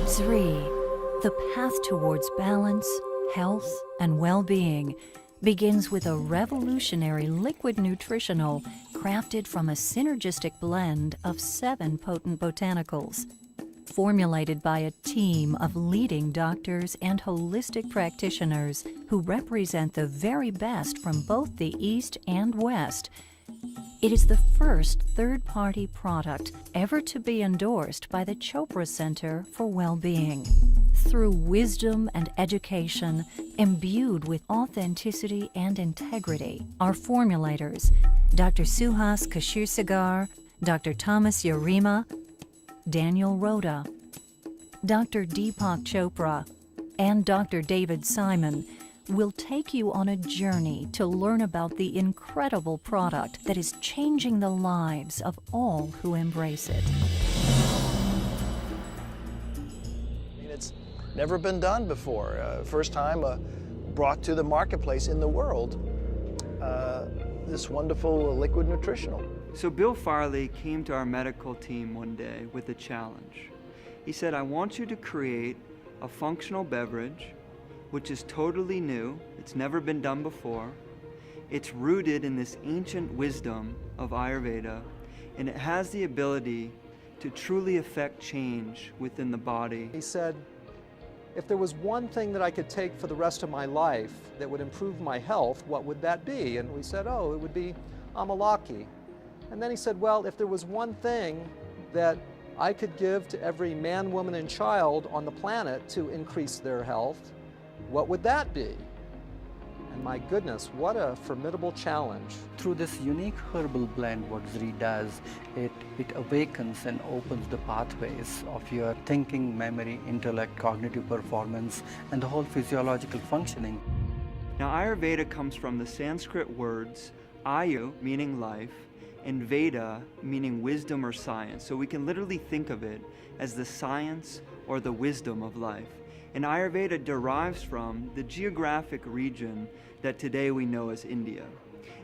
Zrii, the path towards balance, health, and well-being, begins with a revolutionary liquid nutritional crafted from a synergistic blend of 7 potent botanicals. Formulated by a team of leading doctors and holistic practitioners who represent the very best from both the East and West, it is the first third-party product ever to be endorsed by the Chopra Center for Well-Being. Through wisdom and education, imbued with authenticity and integrity, our formulators, Dr. Suhas Kashirsagar, Dr. Thomas Yarima, Daniel Rhoda, Dr. Deepak Chopra, and Dr. David Simon will take you on a journey to learn about the incredible product that is changing the lives of all who embrace it. It's never been done before. First time brought to the marketplace in the world, this wonderful liquid nutritional. So Bill Farley came to our medical team one day with a challenge. He said, I want you to create a functional beverage which is totally new, it's never been done before, it's rooted in this ancient wisdom of Ayurveda, and it has the ability to truly affect change within the body. He said, if there was one thing that I could take for the rest of my life that would improve my health, what would that be? And we said, oh, it would be Amalaki. And then he said, well, if there was one thing that I could give to every man, woman, and child on the planet to increase their health, what would that be? And my goodness, what a formidable challenge. Through this unique herbal blend, what Zrii does, it awakens and opens the pathways of your thinking, memory, intellect, cognitive performance, and the whole physiological functioning. Now Ayurveda comes from the Sanskrit words Ayu, meaning life, and Veda, meaning wisdom or science. So we can literally think of it as the science or the wisdom of life. And Ayurveda derives from the geographic region that today we know as India.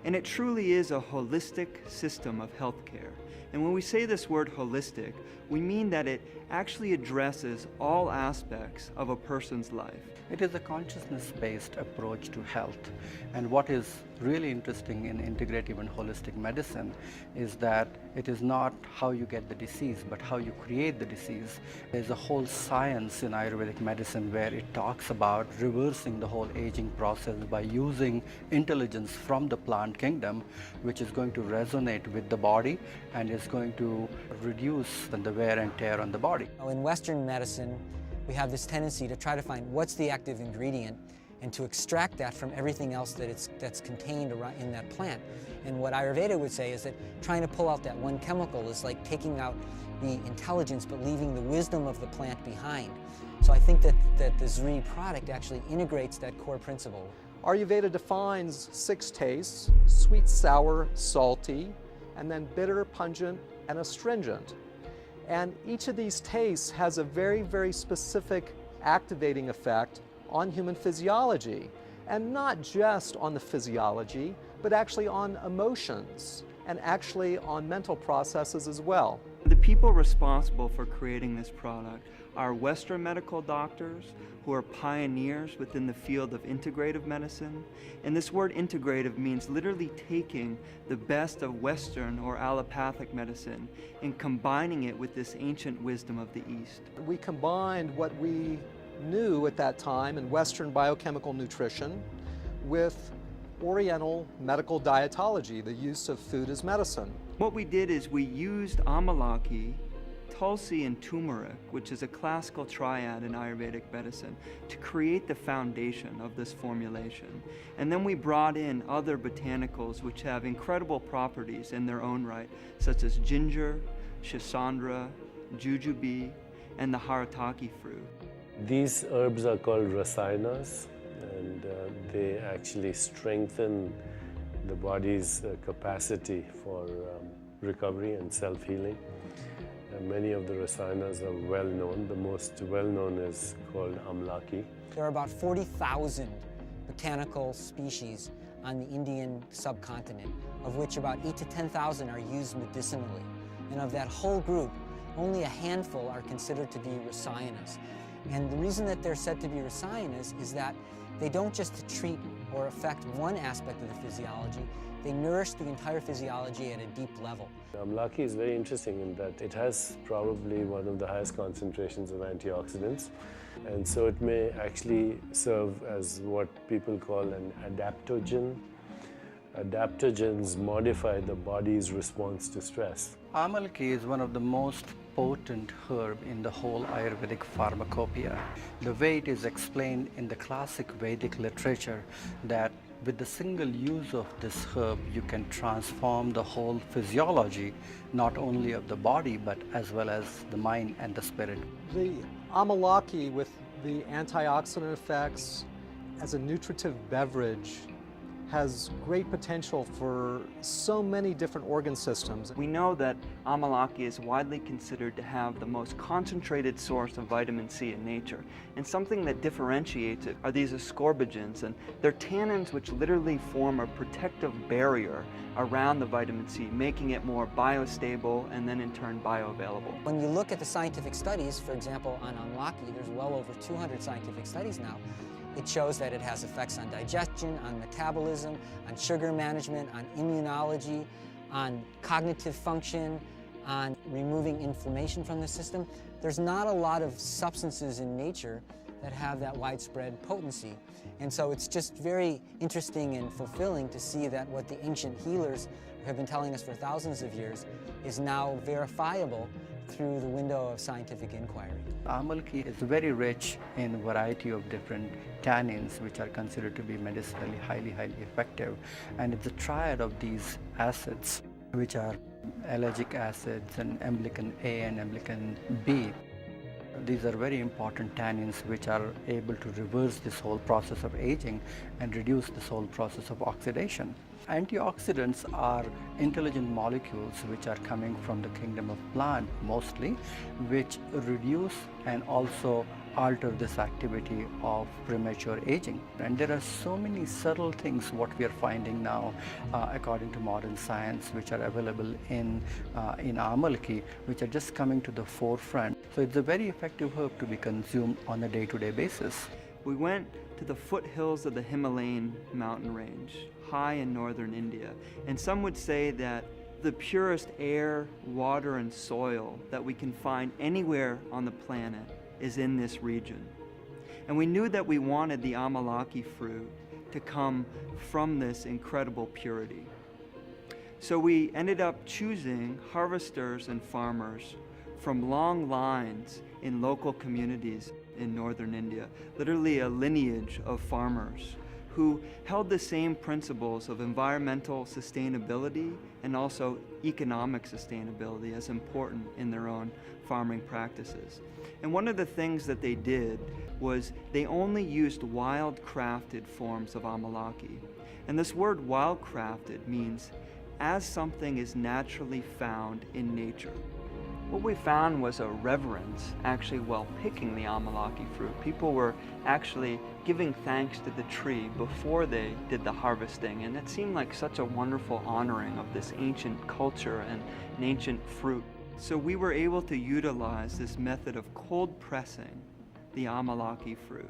And it truly is a holistic system of healthcare. And when we say this word holistic, we mean that it actually addresses all aspects of a person's life. It is a consciousness-based approach to health. And what is really interesting in integrative and holistic medicine is that it is not how you get the disease, but how you create the disease. There's a whole science in Ayurvedic medicine where it talks about reversing the whole aging process by using intelligence from the plant kingdom, which is going to resonate with the body and is going to reduce the wear and tear on the body. In Western medicine, we have this tendency to try to find what's the active ingredient and to extract that from everything else that's contained around in that plant. And what Ayurveda would say is that trying to pull out that one chemical is like taking out the intelligence but leaving the wisdom of the plant behind. So I think that the Zrii product actually integrates that core principle. Ayurveda defines 6 tastes: sweet, sour, salty, and then bitter, pungent, and astringent. And each of these tastes has a very, very specific activating effect on human physiology. And not just on the physiology, but actually on emotions and actually on mental processes as well. The people responsible for creating this product are Western medical doctors who are pioneers within the field of integrative medicine. And this word integrative means literally taking the best of Western or allopathic medicine and combining it with this ancient wisdom of the East. We combined what we knew at that time in Western biochemical nutrition with Oriental medical dietology, the use of food as medicine. What we did is we used Amalaki, Tulsi, and turmeric, which is a classical triad in Ayurvedic medicine, to create the foundation of this formulation. And then we brought in other botanicals which have incredible properties in their own right, such as ginger, shisandra, jujube, and the harataki fruit. These herbs are called rasayanas, and they actually strengthen the body's capacity for recovery and self-healing. Many of the rasayanas are well known. The most well known is called Amalaki. There are about 40,000 botanical species on the Indian subcontinent, of which about 8,000 to 10,000 are used medicinally. And of that whole group, only a handful are considered to be rasayanas. And the reason that they're said to be rasayanas is that they don't just treat or affect one aspect of the physiology, they nourish the entire physiology at a deep level. Amalaki is very interesting in that it has probably one of the highest concentrations of antioxidants, and so it may actually serve as what people call an adaptogen. Adaptogens modify the body's response to stress. Amalaki is one of the most potent herb in the whole Ayurvedic pharmacopoeia. The way it is explained in the classic Vedic literature that with the single use of this herb you can transform the whole physiology, not only of the body but as well as the mind and the spirit. The Amalaki, with the antioxidant effects as a nutritive beverage, has great potential for so many different organ systems. We know that Amalaki is widely considered to have the most concentrated source of vitamin C in nature. And something that differentiates it are these ascorbigens, and they're tannins which literally form a protective barrier around the vitamin C, making it more biostable and then in turn bioavailable. When you look at the scientific studies, for example, on Amalaki, there's well over 200 scientific studies now. It shows that it has effects on digestion, on metabolism, on sugar management, on immunology, on cognitive function, on removing inflammation from the system. There's not a lot of substances in nature that have that widespread potency. And so it's just very interesting and fulfilling to see that what the ancient healers have been telling us for thousands of years is now verifiable through the window of scientific inquiry. Amalaki is very rich in a variety of different tannins which are considered to be medicinally highly effective, and it's a triad of these acids which are ellagic acids and emblican A and emblican B. These are very important tannins which are able to reverse this whole process of aging and reduce this whole process of oxidation. Antioxidants are intelligent molecules which are coming from the kingdom of plant mostly, which reduce and also alter this activity of premature aging. And there are so many subtle things what we are finding now according to modern science which are available in Amalaki, which are just coming to the forefront. So it's a very effective herb to be consumed on a day-to-day basis. We went to the foothills of the Himalayan mountain range, high in northern India, and some would say that the purest air, water, and soil that we can find anywhere on the planet is in this region. And we knew that we wanted the Amalaki fruit to come from this incredible purity. So we ended up choosing harvesters and farmers from long lines in local communities in northern India, literally a lineage of farmers who held the same principles of environmental sustainability and also economic sustainability as important in their own farming practices. And one of the things that they did was they only used wild-crafted forms of Amalaki. And this word wild-crafted means as something is naturally found in nature. What we found was a reverence actually while picking the Amalaki fruit. People were actually giving thanks to the tree before they did the harvesting, and it seemed like such a wonderful honoring of this ancient culture and an ancient fruit. So we were able to utilize this method of cold pressing the Amalaki fruit.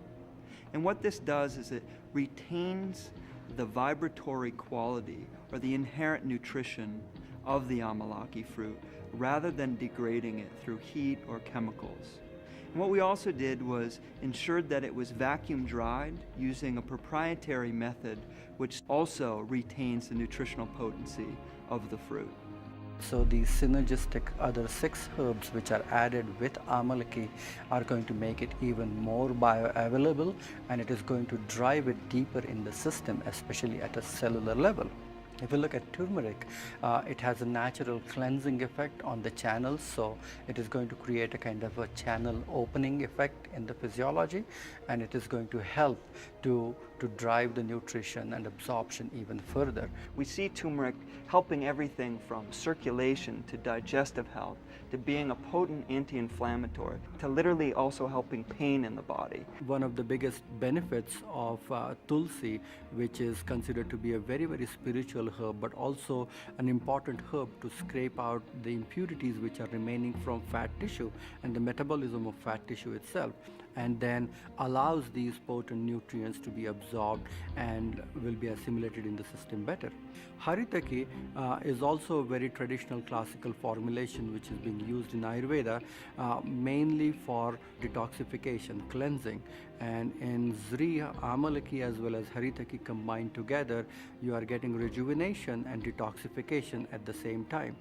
And what this does is it retains the vibratory quality or the inherent nutrition of the Amalaki fruit rather than degrading it through heat or chemicals. And what we also did was ensured that it was vacuum dried using a proprietary method which also retains the nutritional potency of the fruit. So these synergistic other 6 herbs which are added with Amalaki are going to make it even more bioavailable, and it is going to drive it deeper in the system, especially at a cellular level. If you look at turmeric, it has a natural cleansing effect on the channels, so it is going to create a kind of a channel opening effect in the physiology, and it is going to help to drive the nutrition and absorption even further. We see turmeric helping everything from circulation to digestive health to being a potent anti-inflammatory, to literally also helping pain in the body. One of the biggest benefits of tulsi, which is considered to be a very, very spiritual herb, but also an important herb to scrape out the impurities which are remaining from fat tissue and the metabolism of fat tissue itself, and then allows these potent nutrients to be absorbed and will be assimilated in the system better. Haritaki is also a very traditional classical formulation which is being used in Ayurveda mainly for detoxification, cleansing. And in Zrii Amalaki as well as Haritaki combined together, you are getting rejuvenation and detoxification at the same time.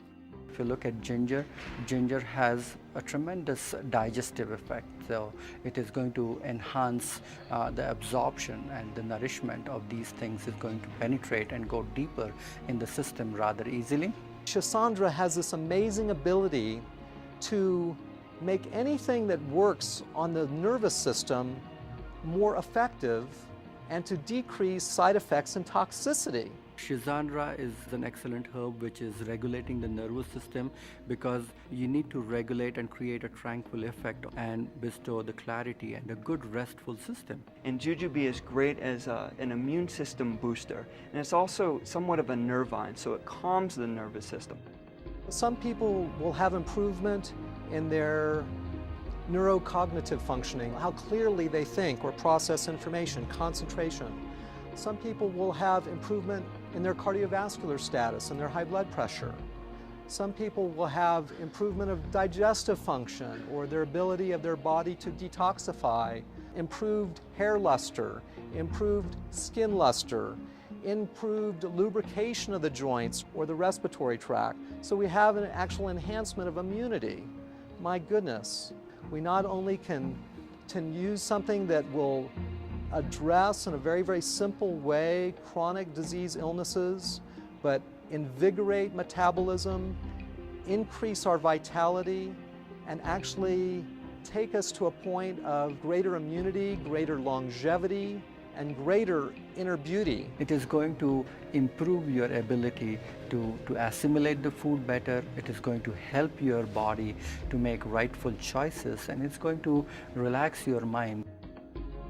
If you look at ginger, ginger has a tremendous digestive effect. So it is going to enhance the absorption, and the nourishment of these things is going to penetrate and go deeper in the system rather easily. Shisandra has this amazing ability to make anything that works on the nervous system more effective and to decrease side effects and toxicity. Shisandra is an excellent herb which is regulating the nervous system, because you need to regulate and create a tranquil effect and bestow the clarity and a good restful system. And jujube is great as an immune system booster, and it's also somewhat of a nervine, so it calms the nervous system. Some people will have improvement in their neurocognitive functioning, how clearly they think or process information, concentration. Some people will have improvement in their cardiovascular status and their high blood pressure. Some people will have improvement of digestive function or their ability of their body to detoxify, improved hair luster, improved skin luster, improved lubrication of the joints or the respiratory tract. So we have an actual enhancement of immunity. My goodness, we not only can use something that will address in a very, very simple way chronic disease illnesses, but invigorate metabolism, increase our vitality, and actually take us to a point of greater immunity, greater longevity, and greater inner beauty. It is going to improve your ability to assimilate the food better. It is going to help your body to make rightful choices, and it's going to relax your mind.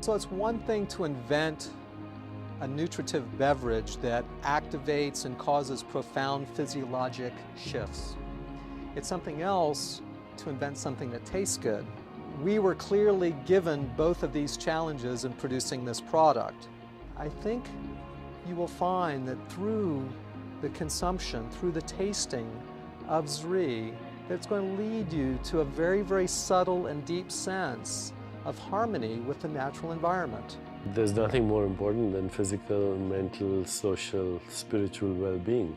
So it's one thing to invent a nutritive beverage that activates and causes profound physiologic shifts. It's something else to invent something that tastes good. We were clearly given both of these challenges in producing this product. I think you will find that through the consumption, through the tasting of Zrii, that it's going to lead you to a very, very subtle and deep sense of harmony with the natural environment. There's nothing more important than physical, mental, social, spiritual well-being.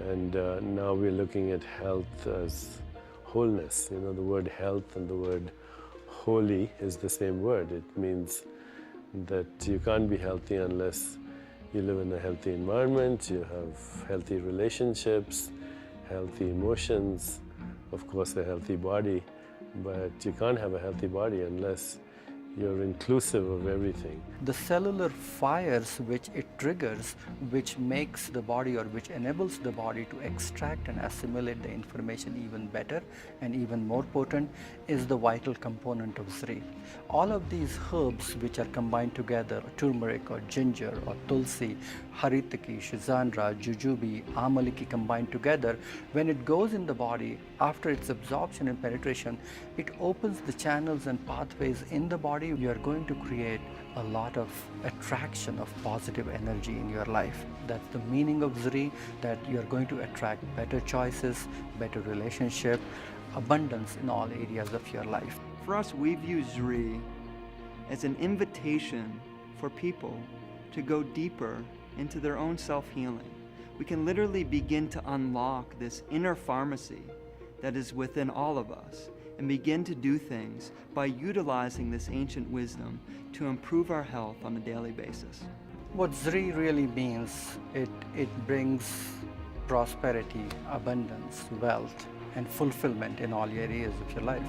And now we're looking at health as wholeness. You know, the word health and the word holy is the same word. It means that you can't be healthy unless you live in a healthy environment, you have healthy relationships, healthy emotions, of course a healthy body. But you can't have a healthy body unless you're inclusive of everything. The cellular fires which it triggers, which makes the body or which enables the body to extract and assimilate the information even better and even more potent, is the vital component of Zrii. All of these herbs which are combined together, turmeric or ginger or tulsi, haritaki, shisandra, jujube, amalaki combined together, when it goes in the body, after its absorption and penetration, it opens the channels and pathways in the body. You are going to create a lot of attraction of positive energy in your life. That's the meaning of Zrii, that you are going to attract better choices, better relationship, abundance in all areas of your life. For us, we view Zrii as an invitation for people to go deeper into their own self-healing. We can literally begin to unlock this inner pharmacy that is within all of us and begin to do things by utilizing this ancient wisdom to improve our health on a daily basis. What Zrii really means, it brings prosperity, abundance, wealth, and fulfillment in all areas of your life.